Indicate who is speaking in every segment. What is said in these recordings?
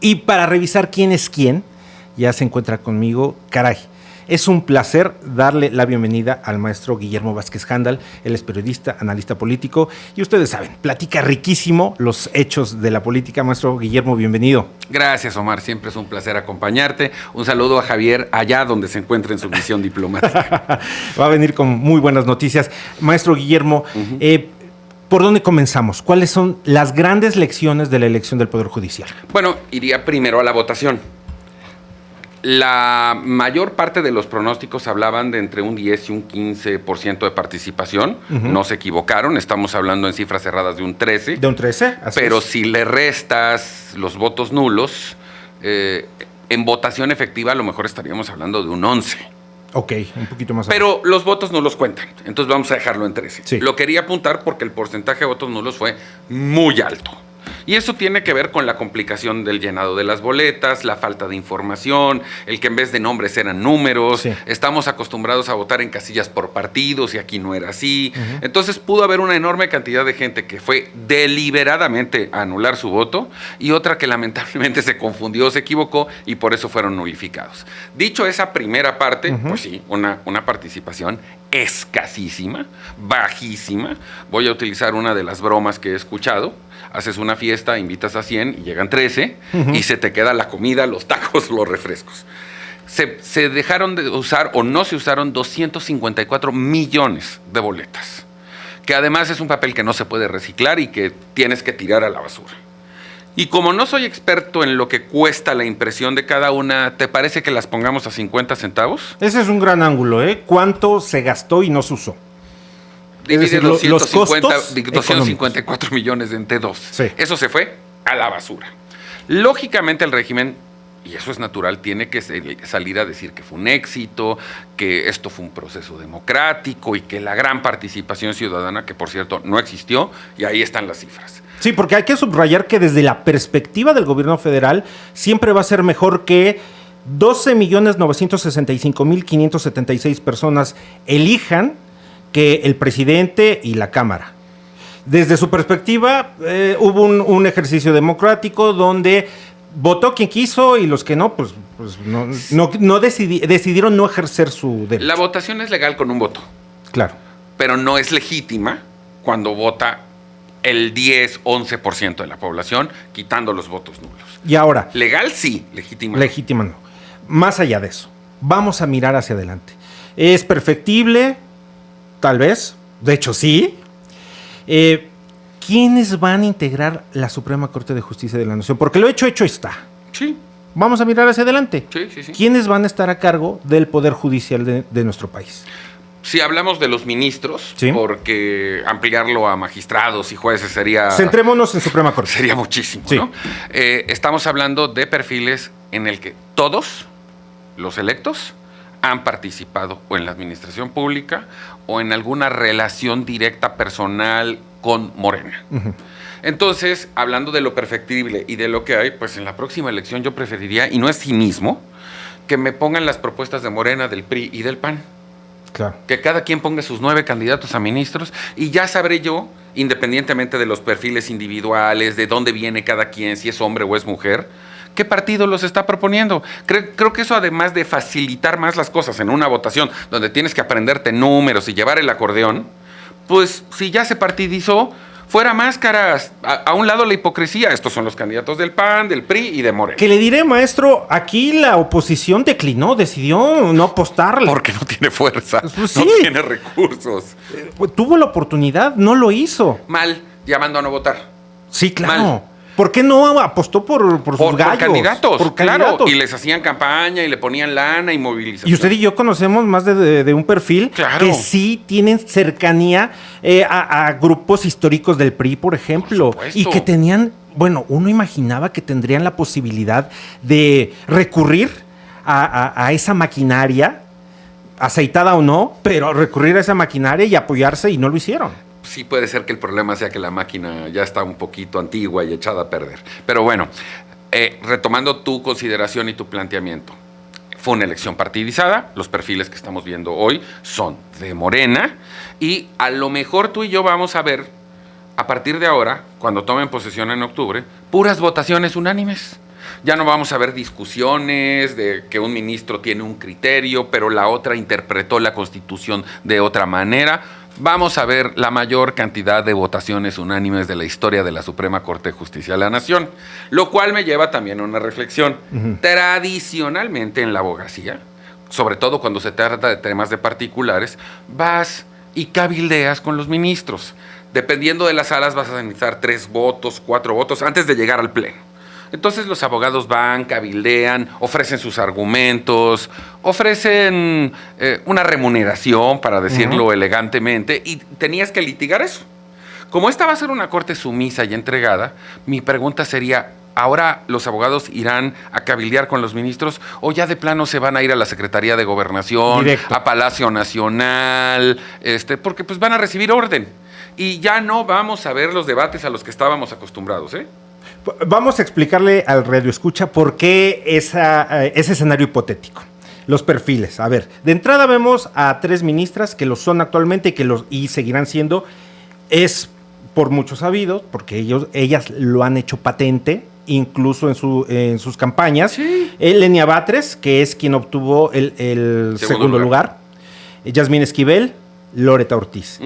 Speaker 1: Y para revisar quién es quién, ya se encuentra conmigo, caray. Es un placer darle la bienvenida al maestro Guillermo Vázquez Handal. Él es periodista, analista político y ustedes saben, platica riquísimo los hechos de la política. Maestro Guillermo, bienvenido.
Speaker 2: Gracias, Omar. Siempre es un placer acompañarte. Un saludo a Javier allá donde se encuentra en su misión diplomática.
Speaker 1: Va a venir con muy buenas noticias. Maestro Guillermo, ¿por dónde comenzamos? ¿Cuáles son las grandes lecciones de la elección del Poder Judicial?
Speaker 2: Bueno, iría primero a la votación. La mayor parte de los pronósticos hablaban de entre un 10 y un 15% de participación. No se equivocaron, estamos hablando en cifras cerradas de un 13%.
Speaker 1: ¿De un 13%?
Speaker 2: Pero es. Si le restas los votos nulos, en votación efectiva a lo mejor estaríamos hablando de un 11%.
Speaker 1: Ok, un poquito más.
Speaker 2: Pero los votos no los cuentan, entonces vamos a dejarlo en 13%.
Speaker 1: Sí.
Speaker 2: Lo quería apuntar porque el porcentaje de votos nulos fue muy alto. Y eso tiene que ver con la complicación del llenado de las boletas, la falta de información, el que en vez de nombres eran números. Sí. Estamos acostumbrados a votar en casillas por partidos y aquí no era así. Entonces pudo haber una enorme cantidad de gente que fue deliberadamente a anular su voto y otra que lamentablemente se confundió, se equivocó y por eso fueron nulificados. Dicho esa primera parte, pues sí, una participación escasísima, bajísima. Voy a utilizar una de las bromas que he escuchado. Haces una fiesta, invitas a 100 y llegan 13 y se te queda la comida, los tacos, los refrescos. Se dejaron de usar o no se usaron 254 millones de boletas, que además es un papel que no se puede reciclar y que tienes que tirar a la basura. Y como no soy experto en lo que cuesta la impresión de cada una, ¿te parece que las pongamos a 50 centavos?
Speaker 1: Ese es un gran ángulo, ¿eh? ¿Cuánto se gastó y no se usó?
Speaker 2: Divide
Speaker 1: los
Speaker 2: 254 millones entre dos.
Speaker 1: Sí.
Speaker 2: Eso se fue a la basura. Lógicamente el régimen, y eso es natural, tiene que salir a decir que fue un éxito, que esto fue un proceso democrático y que la gran participación ciudadana, que por cierto no existió, y ahí están las cifras.
Speaker 1: Sí, porque hay que subrayar que desde la perspectiva del gobierno federal siempre va a ser mejor que 12.965.576 personas elijan que el presidente y la Cámara. Desde su perspectiva, hubo un ejercicio democrático donde votó quien quiso y los que no, pues no decidieron no ejercer su derecho.
Speaker 2: La votación es legal con un voto.
Speaker 1: Claro.
Speaker 2: Pero no es legítima cuando vota el 10-11% de la población, quitando los votos nulos.
Speaker 1: Y ahora...
Speaker 2: Legal sí, legítima.
Speaker 1: Legítima no. Más allá de eso, vamos a mirar hacia adelante. ¿Es perfectible? Tal vez, de hecho sí. ¿Quiénes van a integrar la Suprema Corte de Justicia de la Nación? Porque lo hecho está.
Speaker 2: Sí.
Speaker 1: Vamos a mirar hacia adelante.
Speaker 2: Sí.
Speaker 1: ¿Quiénes van a estar a cargo del Poder Judicial de nuestro país?
Speaker 2: Si hablamos de los ministros,
Speaker 1: ¿sí?
Speaker 2: Porque ampliarlo a magistrados y jueces sería...
Speaker 1: Centrémonos en Suprema Corte.
Speaker 2: Sería muchísimo,
Speaker 1: sí.
Speaker 2: ¿no? Estamos hablando de perfiles en el que todos los electos han participado o en la administración pública o en alguna relación directa personal con Morena. Entonces, hablando de lo perfectible y de lo que hay, pues en la próxima elección yo preferiría, y no es cinismo, que me pongan las propuestas de Morena, del PRI y del PAN.
Speaker 1: Claro.
Speaker 2: Que cada quien ponga sus 9 candidatos a ministros y ya sabré yo, independientemente de los perfiles individuales, de dónde viene cada quien, si es hombre o es mujer, ¿qué partido los está proponiendo? Creo que eso, además de facilitar más las cosas en una votación donde tienes que aprenderte números y llevar el acordeón, pues si ya se partidizó, fuera máscaras, a un lado la hipocresía. Estos son los candidatos del PAN, del PRI y de Morena.
Speaker 1: Que le diré, maestro, aquí la oposición declinó, decidió no apostarle.
Speaker 2: Porque no tiene fuerza,
Speaker 1: pues sí.
Speaker 2: No tiene recursos.
Speaker 1: Tuvo la oportunidad, no lo hizo.
Speaker 2: Mal, llamando a no votar.
Speaker 1: Sí, claro.
Speaker 2: Mal.
Speaker 1: ¿Por qué no apostó por sus gallos?
Speaker 2: Por candidatos. Y les hacían campaña y le ponían lana y movilización.
Speaker 1: Y usted y yo conocemos más de un perfil que sí tienen cercanía a grupos históricos del PRI, por ejemplo. Y que tenían, bueno, uno imaginaba que tendrían la posibilidad de recurrir a esa maquinaria, aceitada o no, pero recurrir a esa maquinaria y apoyarse y no lo hicieron.
Speaker 2: Sí puede ser que el problema sea que la máquina ya está un poquito antigua y echada a perder. Pero bueno, retomando tu consideración y tu planteamiento, fue una elección partidizada, los perfiles que estamos viendo hoy son de Morena y a lo mejor tú y yo vamos a ver, a partir de ahora, cuando tomen posesión en octubre, puras votaciones unánimes. Ya no vamos a ver discusiones de que un ministro tiene un criterio, pero la otra interpretó la Constitución de otra manera. Vamos a ver la mayor cantidad de votaciones unánimes de la historia de la Suprema Corte de Justicia de la Nación, lo cual me lleva también a una reflexión. Tradicionalmente en la abogacía, sobre todo cuando se trata de temas de particulares, vas y cabildeas con los ministros. Dependiendo de las salas vas a necesitar 3 votos, 4 votos antes de llegar al pleno. Entonces los abogados van, cabildean, ofrecen sus argumentos, ofrecen una remuneración, para decirlo elegantemente, y tenías que litigar eso. Como esta va a ser una corte sumisa y entregada, mi pregunta sería, ¿ahora los abogados irán a cabildear con los ministros o ya de plano se van a ir a la Secretaría de Gobernación, directo, a Palacio Nacional, porque pues van a recibir orden? Y ya no vamos a ver los debates a los que estábamos acostumbrados, ¿eh?
Speaker 1: Vamos a explicarle al radioescucha por qué ese escenario hipotético. Los perfiles. A ver, de entrada vemos a 3 ministras que lo son actualmente y seguirán siendo. Es por muchos sabido, porque ellas lo han hecho patente, incluso en sus campañas. Sí. Lenia Batres, que es quien obtuvo el segundo lugar. Yasmín Esquivel, Loretta Ortiz.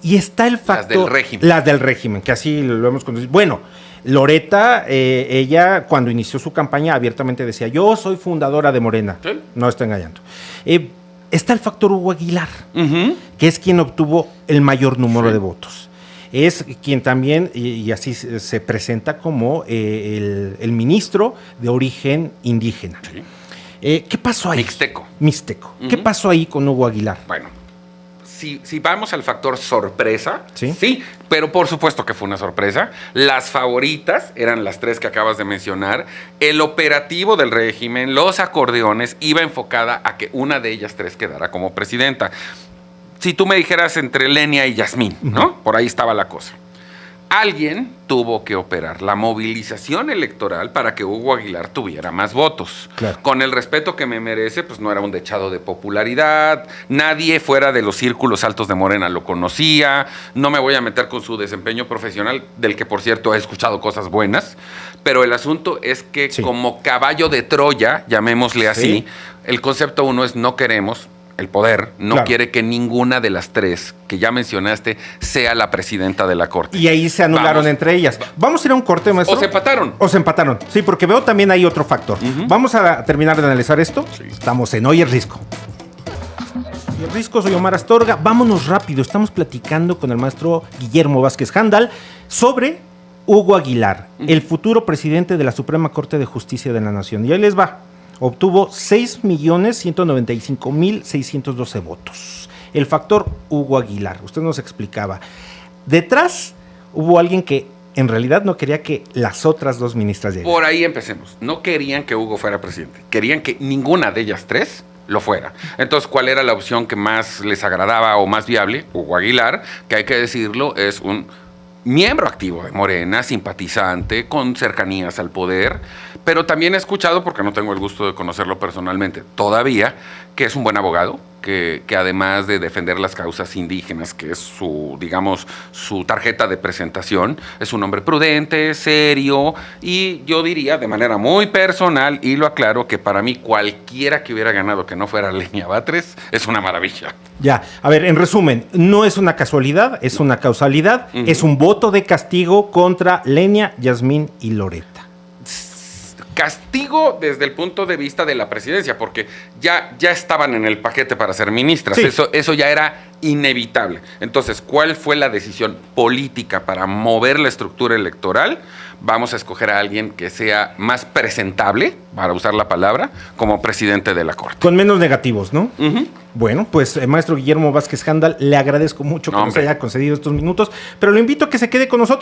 Speaker 1: Y está el factor... Las del régimen, que así lo hemos conocido. Bueno, Loretta, ella cuando inició su campaña abiertamente decía, yo soy fundadora de Morena. ¿Sí? No está engañando. Está el factor Hugo Aguilar, que es quien obtuvo el mayor número de votos. Es quien también, y así se presenta como el ministro de origen indígena. Sí. ¿Qué pasó ahí? Mixteco. ¿Qué pasó ahí con Hugo Aguilar?
Speaker 2: Bueno, si vamos al factor sorpresa, sí, pero por supuesto que fue una sorpresa. Las favoritas eran las 3 que acabas de mencionar. El operativo del régimen, los acordeones, iba enfocada a que una de ellas 3 quedara como presidenta. Si tú me dijeras entre Lenia y Yasmín, ¿no? Por ahí estaba la cosa. Alguien tuvo que operar la movilización electoral para que Hugo Aguilar tuviera más votos. Claro. Con el respeto que me merece, pues no era un dechado de popularidad, nadie fuera de los círculos altos de Morena lo conocía, no me voy a meter con su desempeño profesional, del que por cierto he escuchado cosas buenas, pero el asunto es que como caballo de Troya, llamémosle así, el concepto 1 es no queremos... El poder no quiere que ninguna de las 3 que ya mencionaste sea la presidenta de la Corte.
Speaker 1: Y ahí se anularon entre ellas. Vamos a ir a un corte, maestro.
Speaker 2: O se empataron.
Speaker 1: Sí, porque veo también hay otro factor. Vamos a terminar de analizar esto. Sí. Estamos en Hoy es Risco. Hoy es Risco, soy Omar Astorga. Vámonos rápido. Estamos platicando con el maestro Guillermo Vázquez Handal sobre Hugo Aguilar, el futuro presidente de la Suprema Corte de Justicia de la Nación. Y ahí les va. Obtuvo 6.195.612 votos. El factor Hugo Aguilar, usted nos explicaba. Detrás hubo alguien que en realidad no quería que las otras 2 ministras llegaran.
Speaker 2: Por ahí empecemos. No querían que Hugo fuera presidente. Querían que ninguna de ellas 3 lo fuera. Entonces, ¿cuál era la opción que más les agradaba o más viable? Hugo Aguilar, que hay que decirlo, es un miembro activo de Morena, simpatizante, con cercanías al poder, pero también he escuchado, porque no tengo el gusto de conocerlo personalmente todavía, que es un buen abogado, que además de defender las causas indígenas, que es su tarjeta de presentación, es un hombre prudente, serio, y yo diría de manera muy personal, y lo aclaro, que para mí cualquiera que hubiera ganado que no fuera Lenia Batres, es una maravilla.
Speaker 1: Ya, a ver, en resumen, no es una casualidad, es una causalidad, es un voto de castigo contra Lenia, Yasmín y Loretta.
Speaker 2: Castigo desde el punto de vista de la presidencia, porque ya estaban en el paquete para ser ministras. Sí. Eso ya era inevitable. Entonces, ¿cuál fue la decisión política para mover la estructura electoral? Vamos a escoger a alguien que sea más presentable, para usar la palabra, como presidente de la Corte.
Speaker 1: Con menos negativos, ¿no? Bueno, pues maestro Guillermo Vázquez Handal, le agradezco mucho que nos haya concedido estos minutos, pero lo invito a que se quede con nosotros.